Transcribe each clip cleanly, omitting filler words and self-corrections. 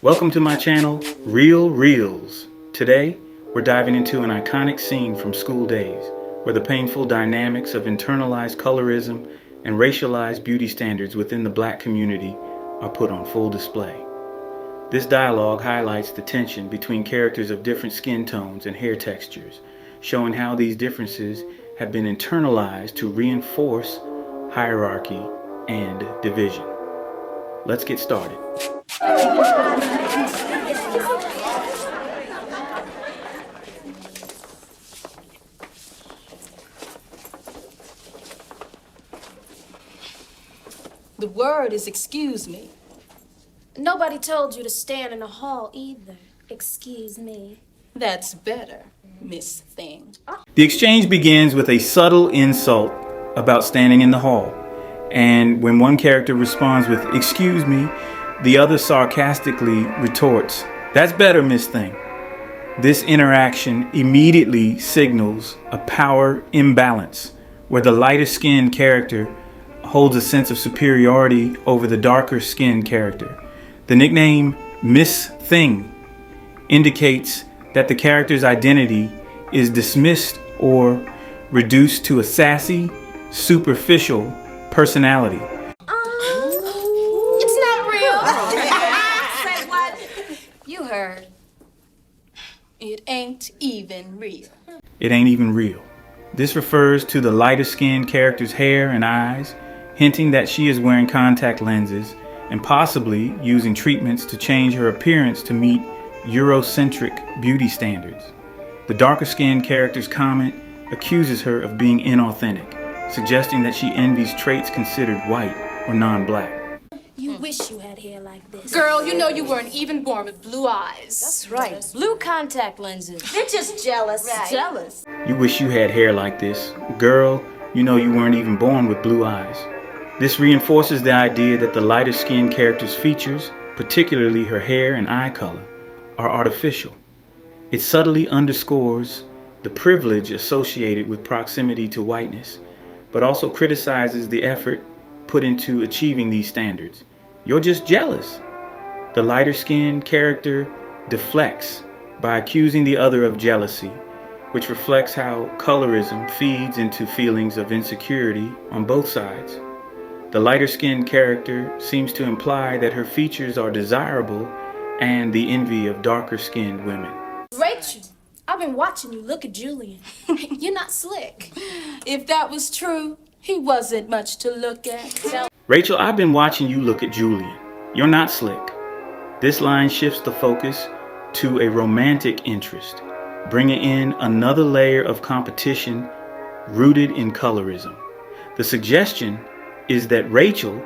Welcome to my channel, Reelz. Today, we're diving into an iconic scene from school days, where the painful dynamics of internalized colorism and racialized beauty standards within the black community are put on full display. This dialogue highlights the tension between characters of different skin tones and hair textures, showing how these differences have been internalized to reinforce hierarchy and division. Let's get started. The word is excuse me. Nobody told you to stand in the hall either. Excuse me. That's better, Miss Thing. The exchange begins with a subtle insult about standing in the hall. And when one character responds with, "Excuse me," the other sarcastically retorts, "That's better, Miss Thing." This interaction immediately signals a power imbalance, where the lighter skinned character holds a sense of superiority over the darker skinned character. The nickname Miss Thing indicates that the character's identity is dismissed or reduced to a sassy, superficial personality. It's not real. Say what? You heard. It ain't even real. It ain't even real. This refers to the lighter skinned character's hair and eyes, hinting that she is wearing contact lenses and possibly using treatments to change her appearance to meet Eurocentric beauty standards. The darker skinned character's comment accuses her of being inauthentic, suggesting that she envies traits considered white or non-black. You wish you had hair like this. Girl, you know you weren't even born with blue eyes. That's right. Blue contact lenses. They're just jealous. Right. Jealous. You wish you had hair like this. Girl, you know you weren't even born with blue eyes. This reinforces the idea that the lighter skinned character's features, particularly her hair and eye color, are artificial. It subtly underscores the privilege associated with proximity to whiteness, but also criticizes the effort put into achieving these standards. You're just jealous. The lighter skinned character deflects by accusing the other of jealousy, which reflects how colorism feeds into feelings of insecurity on both sides. The lighter skinned character seems to imply that her features are desirable and the envy of darker skinned women. Rachel, I've been watching you look at Julian. You're not slick. If that was true, he wasn't much to look at. Rachel, I've been watching you look at Julian. You're not slick. This line shifts the focus to a romantic interest, bringing in another layer of competition rooted in colorism. The suggestion is that Rachel,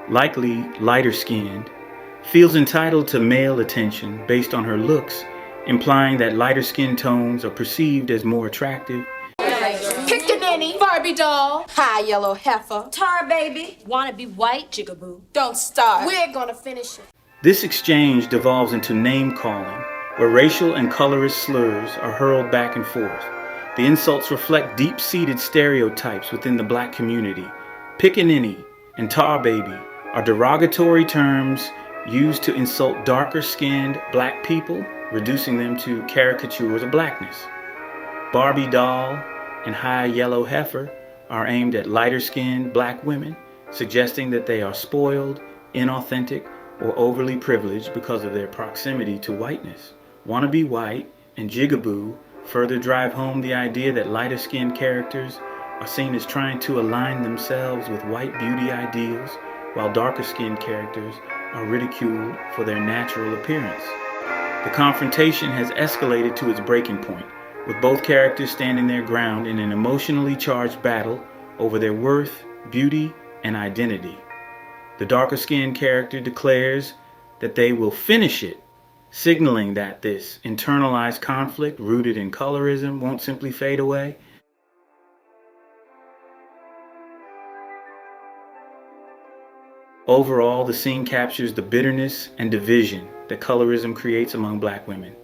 likely lighter skinned, feels entitled to male attention based on her looks, implying that lighter skin tones are perceived as more attractive. Pickaninny, Barbie doll, high yellow heifer, Tar baby. Wanna be white, jigaboo? don't start. We're gonna finish it. This exchange devolves into name-calling, where racial and colorist slurs are hurled back and forth. The insults reflect deep-seated stereotypes within the black community. Pickaninny and tar baby are derogatory terms used to insult darker-skinned black people, reducing them to caricatures of blackness. Barbie doll and high yellow heifer are aimed at lighter-skinned black women, suggesting that they are spoiled, inauthentic, or overly privileged because of their proximity to whiteness. Wanna be white and jigaboo further drive home the idea that lighter-skinned characters are seen as trying to align themselves with white beauty ideals, while darker-skinned characters are ridiculed for their natural appearance. The confrontation has escalated to its breaking point, with both characters standing their ground in an emotionally charged battle over their worth, beauty, and identity. The darker-skinned character declares that they will finish it, signaling that this internalized conflict rooted in colorism won't simply fade away. Overall, the scene captures the bitterness and division that colorism creates among black women.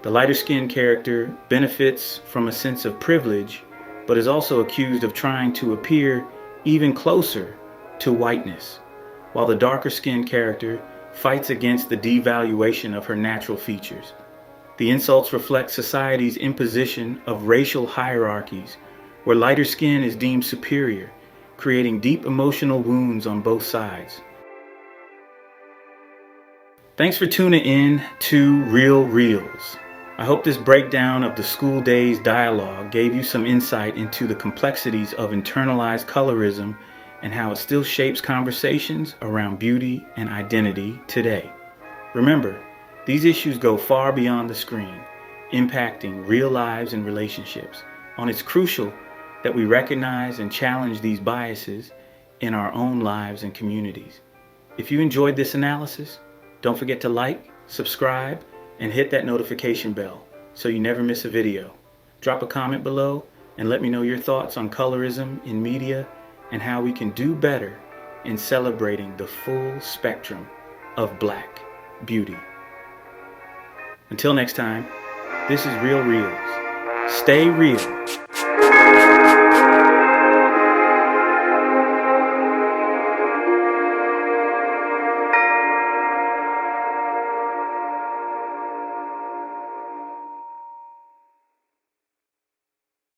The lighter-skinned character benefits from a sense of privilege, but is also accused of trying to appear even closer to whiteness, while the darker-skinned character fights against the devaluation of her natural features. The insults reflect society's imposition of racial hierarchies, where lighter skin is deemed superior, creating deep emotional wounds on both sides. Thanks for tuning in to Reelz. I hope this breakdown of the school days dialogue gave you some insight into the complexities of internalized colorism and how it still shapes conversations around beauty and identity today. Remember, these issues go far beyond the screen, impacting real lives and relationships. And it's crucial that we recognize and challenge these biases in our own lives and communities. If you enjoyed this analysis, don't forget to like, subscribe, and hit that notification bell so you never miss a video. Drop a comment below and let me know your thoughts on colorism in media and how we can do better in celebrating the full spectrum of Black beauty. Until next time, this is Reelz. Stay real.